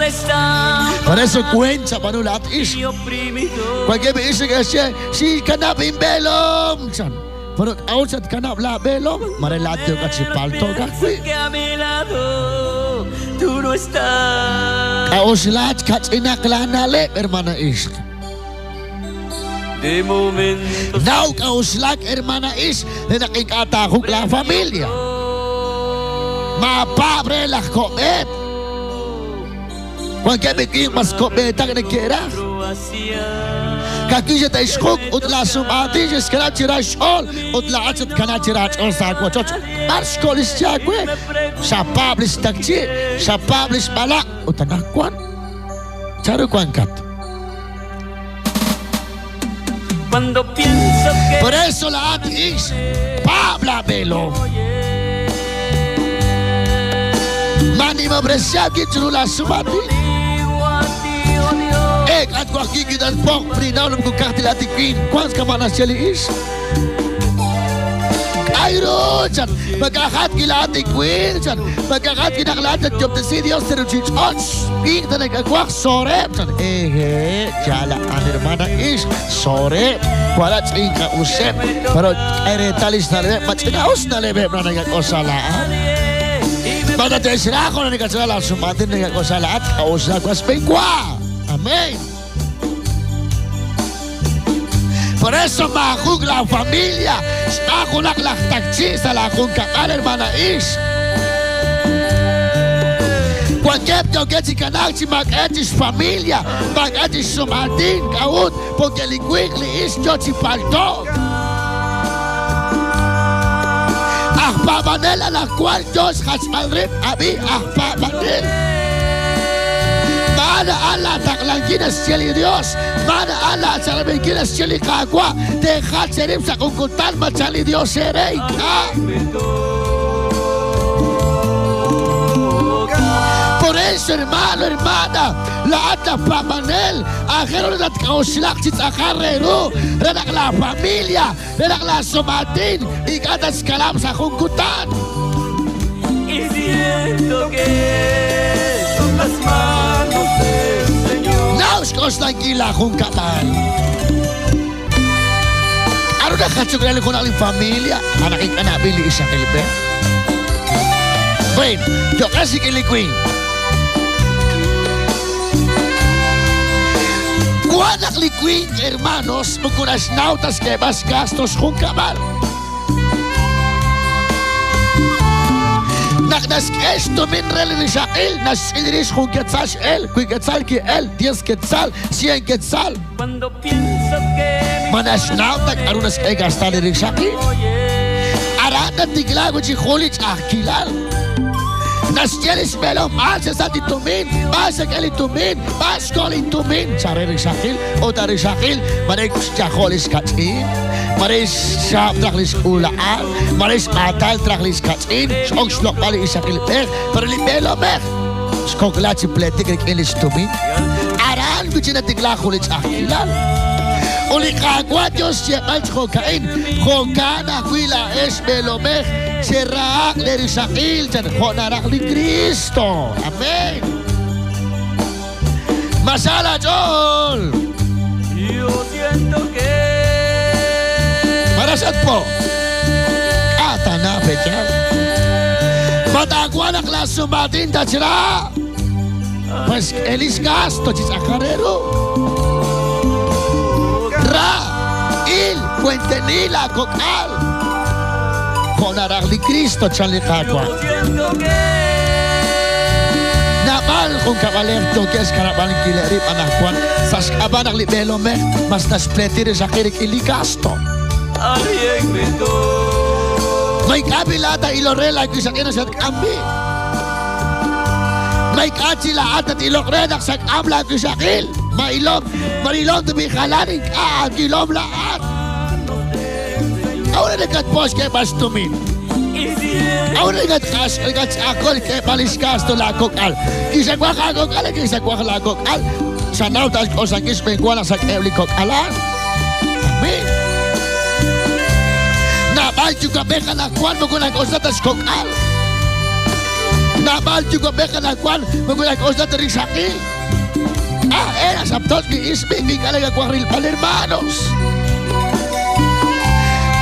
¿dónde está? Por eso cuenta manulat is. Y oprimido. Cualquier vez que si kanap imbelom chan. Pero ausat kanap la belom, marelato kachipal toga. Que a mi lado tú no estás. Auslat kachinak lanale hermana is. De momento. Now kauslak hermana is, na nakikatakog la familia. Mapabre la comet. Cualquier vez que mas cometa que quiera. Kakija ta iskok utla sumati jes kana tirash all utla achat kana tirash all sa ko choch mars kolis chakwe sa publish takchi sa publish bala utanakwan charu kwankat. Cuando pienso que Por eso la atis Pabla Belo Mani mo bresya kitru la sumati at kwa kikitan pok prinawlam ko kaktilati queen kwans ka mana siyali is ayro chan magkakat kilati queen chan magkakat kinaklat at job na si Dios pero chich ons ping ta nagkakwak sore chan jala an hermana is sore wala tsing ka usep pero eretalis na lebe matinaos na lebe na nagkakosalaan pada tesira ko na nagkasala sumatin nagkakosalaan kausap kwa spengkwa amén. Por eso mahug la familia, mahunak la taxista la juncar hermana is. Cualquier que si canachi magatis familia, magatis sumatin kaut, porque el quickly is yo chipalto. Ahpabanel a la cual Dios has malrip abi ahpabanel. Mana Allah taklangina siyali Dios. Mana Allah salabingina siyali kagwa. Deja serip sa kungkutan machali Dios serey ka. Por eso hermano, hermana, lahat ng pamanel, akero na kausilak si Zakarero, renak la familia, renak la sumatin, ikatas kalam sa kungkutan. y siento que son las manos del Señor. Naus kos lang gila kung kaman. Ano na katsugrali ko na aling familia, anak ikanabili isang ilbe? Wait, yo kasi kilikuin. Kuanak likuin, hermanos, magkunas nautas que mas gastos kung kaman. Naknas esto min relini shakil, nas idris kung quetzal el, kui quetzal ki el, 10 quetzal, 100 quetzal. Cuando pienso que Manas nautak arunas kay gastal rin shakil. Aranda tiglago chi khulich akilal. Nas jelis melo mas sa titumin, mas kali tumin, mas kali tumin, sare rin shakil, o dari shakil, manek chakolis katin. Maris sharp traklis ulaan, maris matal traklis katin, sok slok pali isakil ber, pero libelo ber. Skok lachi pletik rik ilis tumin. Aran kuchina tigla khulich akilal. Uli kagwa Dios siapal chokain, chokana kuila es belomech, serak dari sakil chan chonarak ni Cristo. Amen. Masala Jol. yo siento que Para saan po? Atana pecha. Matagwa na klas sumatin tachira. Pues elis gasto chis akarero. Ra il cuentenila kokal. Konarang ni Cristo chanlikakwa. yo siento que Nabal kung kabalerto kes karaban kilerip anakwan. Sas kaban ang libelo me. Mas naspletir sa kirik iligasto. alguien me toca. May kabilata ilorela ko sa kinasat kambi. May katsila at ilokrenak sa kamla ko sa kil. Marilom tubi kalaning kilom lahat. Auna nagkatpos kay bastumin. Y siento Auna nagkakol kay paliskas to lakokal. Kisagwa kakokal, kisagwa lakokal. Sa nautas ko sa kismengwa na sa keblikok-alan. Amen. Nabal juga beka na kuan mo kung nag-usatas kokal. Nabal juga bekanakuan magulagos na taring sakil. Era saptos ki ismi kalaga kwaril pal hermanos.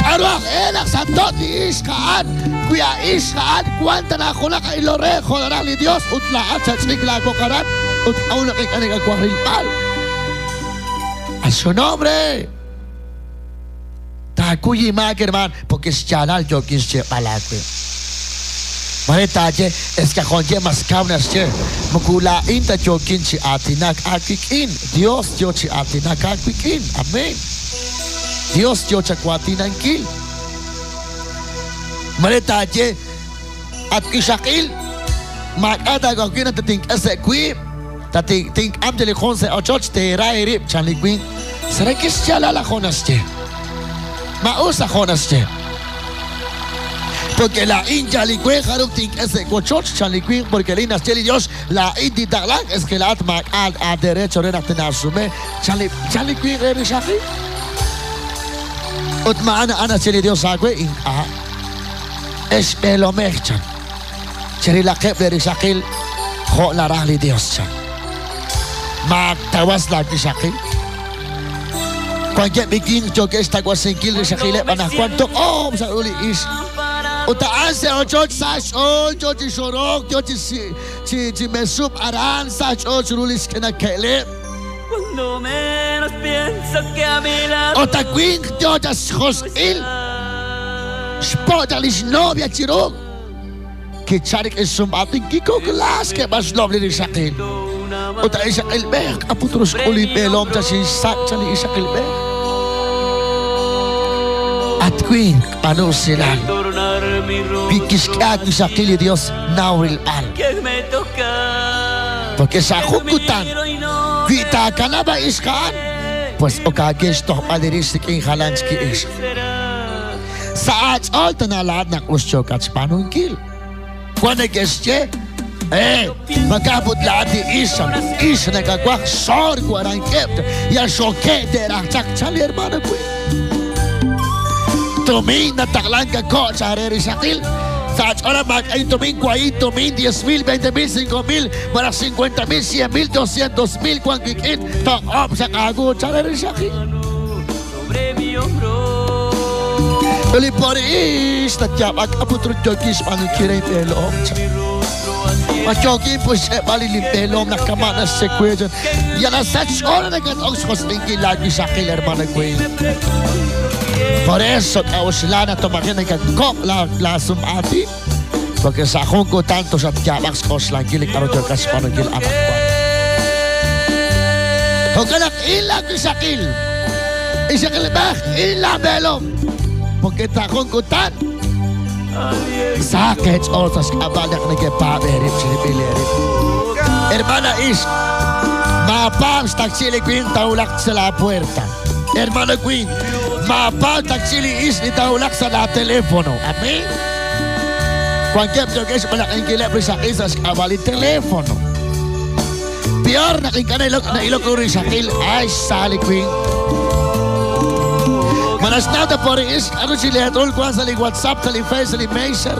Karuak enak saptos ki iskaan kuya iskaan kuanta na ako na kailore kodarang ni Dios utlaat sa tsigla ko karan ut auna kay kaniga kwaril pal. A su nombre. Takuyi magerman porque es chanal yo quise palate. Maritaje es que con yemas kaunas je mukula inta jokin si atinak akikin Dios yo si atinak akikin amen Dios yo chakwatinan kil Maritaje at kisakil makada gokin tating ase kui tating ting amjeli khonse ochoch te rairip chanlikwin sarakis chalala khonas je mausa khonas je porque la hincha licué jaruptin ese cochoch chaliquín porque linas cheli Dios la inditaglan es que la atma a derecho rena tenasume chaliquín reni shaki utma ana cheli Dios agwe in a es pelo mechan cheli la kep reni shakil ho la rahli Dios chan ma tawas la shakil cualquier bikin yo que está guasenkil reni shakile pana cuanto oh sa uli is Utaan sa ochot sach ocho chorok yo chi mesup aran sach ocho rulis que na kele. Cuando menos pienso que a mi lado Otaquin yo das hosil. Spotalis novia chirok. Que charik es sumating kiko glass que mas lovely ni sakil. Ota isa elbek aputros uli belom ta si sak chani isa elbek. At queen ano sila. Pikiskat sa kili Dios nauril al. Porque sa hukutan kita ka na ba iskaan? Pues okages toh paliristik in halanski is. Sa ats all tanalad na kusyo kats panungkil. Kwane gestye magabot lahat di isa nagagwak sor ko arang kept ya shoke derang chak chali hermano ko. Tuming na taklan ka ko sa hareri sakil. Sa ahora mag ay tuming 10,000, 10,000, 20,000, 5,000, para 50,000, 100,000, 200,000 kung kikin. Tong sa kago sa hareri sakil. Uli poris tatyap agaputro jogis panukiray pelom. Machokin po siya palilim pelom na kamanas sa kwejan. Yan ang sach oras na gatong skostingin lagi sakil hermano ko. Por eso sila na tumakin ay kagkok la sumati. Porque sa akong ko tanto sa tiyabaks ko silang kilik aro tiyo kasi panagil anak ko. Kung kanak ilang isakil. Isakil ba? Ilang belom. Porque takong ko tan. Sakit oras kabalak na kipaberip sinipilerip. Hermana is mapang staksili ko yung taulak sa la puerta. Hermano Queen, mapal taksili is itaulak sa la telefono. Amen? Cualquier jogues malaking kilap sa isas kabali telefono. Pior naking ka na ilok rin sa kil. Ay, sali Queen. Manas na ta por is, ano sila hatol ko sa WhatsApp, sa Facebook, sa Messenger.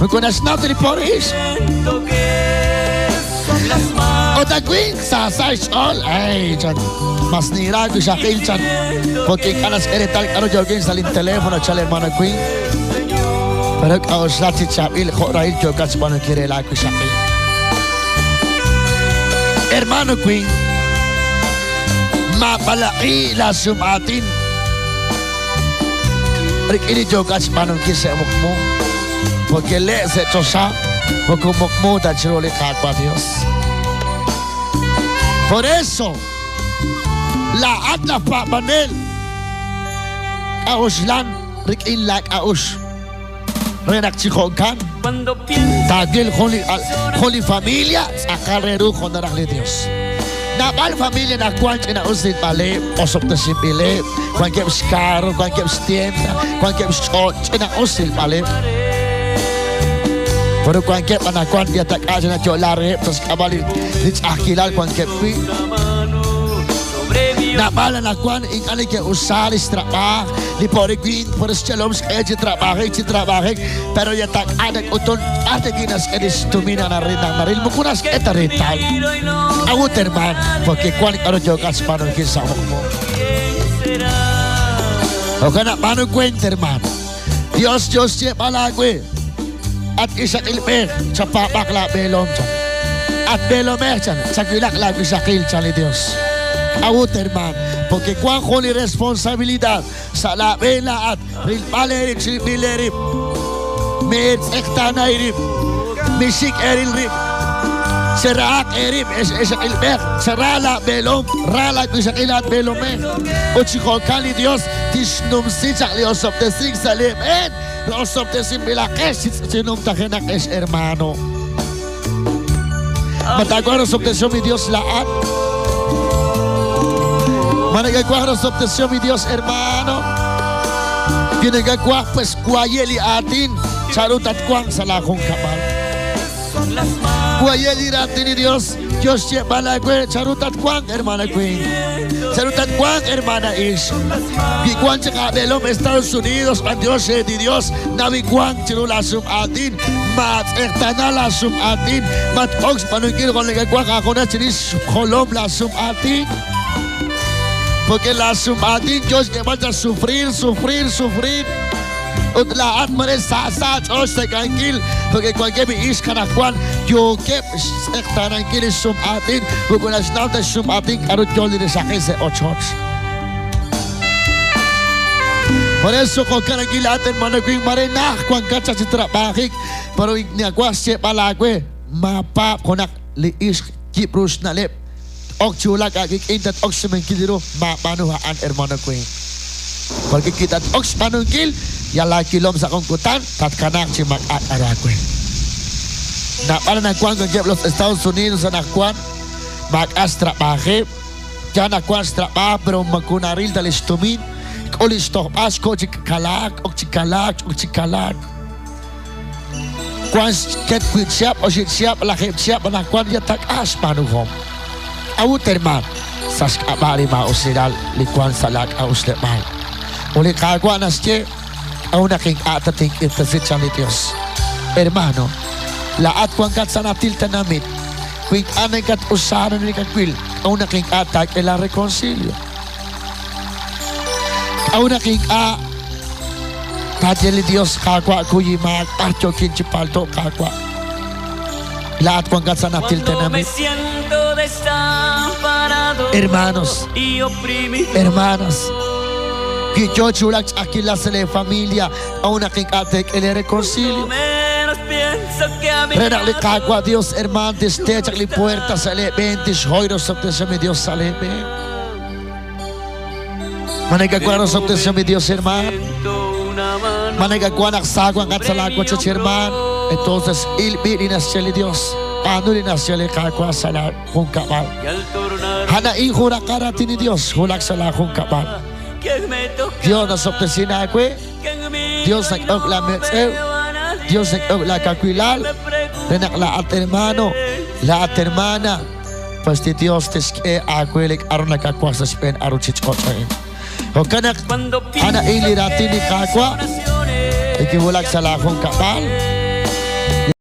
Magkunas na ta por is. O ta Queen, sa size all. Ay, chan. Mas nira ko sa kil chan. Porque kanas erital ano jogging sa lin telefono sa hermano Queen. Pero ako sa titsabil ko rahil jogging sa pano kirela ko sa kil. Hermano Queen, mapalaki la sumatin. Rik ini jogging sa pano kirela mo. Porque le se chosa, porque mo da chirole kakwa Dios. Por eso, la atla pa manel aus lan rik in lak aus renak chikonkan tagil kholi familia akareru khonarak le Dios na bal familia na kwant na usit bale osop ta sipile kwangkem skaro kwangkem stienda kwangkem shot na usit bale pero kwangkem na kwant dia tak aja na cholare terus kabali lich akilal kwangkem pi Napala na kwan ingani ke usalis trabaho li poriguin por shalom skedi trabaho pero ya tak anak utun ate ginas edis tumina na rinang maril mukunas eta retal awu terman porque kwan karo jogas panon kisa mo o kana panon kwen terman Dios siya palagwe at isa ilme sa papakla belom at belome sa kilaklag sa kilcha ni Dios awu terman porque cuán con responsabilidad sa labela at rilpalerim silpilerim med ektana irim misik eril rim serak erim es ilmek serala belom rala bisa ilat belome o chiko kali Dios tisnum sijak Dios of the six salim en Dios of the simbilakes sinum takenak es hermano matagwaros of the mi Dios laat managagwaros of the mi Dios hermano ginagagwa pues kuayeli atin charutat kwang sa lakong kapal kuayeli atin ni Dios siya balagwe charutat kwang hermana queen charutat kwang hermana is gikuan sa kabelom Estados Unidos ang Dios di Dios nabi kwang chirulasum atin mat ektanala-sum atin mat ogs panungkil kung nagagwa ako na chinis kolom lasum atin porque lasum atin Diyos nga man sa sufrir at lahat mo rin sasat o sa kangkil porque kung kami is kanakwan yung kep ektanangkil sum atin kung nasnaw na sum atin karot yun din sa akin sa ochots por eso kung kanangkilatin managwing marinak kung katsa si trabakik pero ignagwas siya palagwe mapap kunak liis kiprus na lip ok chulak agik intat ok semengkiliro mapanuhaan hermano queen porque kita ok panungkil yala kilom sa kongkutan tatkanak si mag-arakwe na para nakuan kong los Estados Unidos na nakuan mag-astra bakit dyan nakuan astra pa pero magkunaril talistumin ulis to asko chikalak kuan ket kwit siap o siap lakip siap nakuan yatak as panuhom awu terman sas kabali mausidal likuan salak auslemal uli kagwa nasye awu naking atating itasit sa ni Dios hermano laat kuang kat sanatil tanamit kuing anay kat usaran ni kakwil awu naking atak ila reconcilio awu naking Kadjeli Dios kagwa kuyi mag archo kinchipalto kagwa laat kuang kat sanatil tanamit hermanos, hermanas, que yo chulak aquí la familia a una que atek el reconcilio. Renale cagua Dios hermano desde la puerta sale 20 hoyros sobre mi Dios sale ben. Manega cuaros sobre mi Dios hermano. Manega cuanak sagwan kat salagwa cha hermano. Entonces il bininas cheli Dios. Paano rin nasya le kakwa sa lakong kapal. Hanaing hulak karati ni Dios, hulak sa lakong kapal. Dios na soptesin ako Dios nag-og la metsew, Dios nag-og la kakwilal, renak laat hermano, laat hermana, pasti Dios teske ako ilik aron nagkakwa sa spen aron chichkotsain. O kanak, hanaing lirati ni kakwa, ikihulak sa lakong kapal,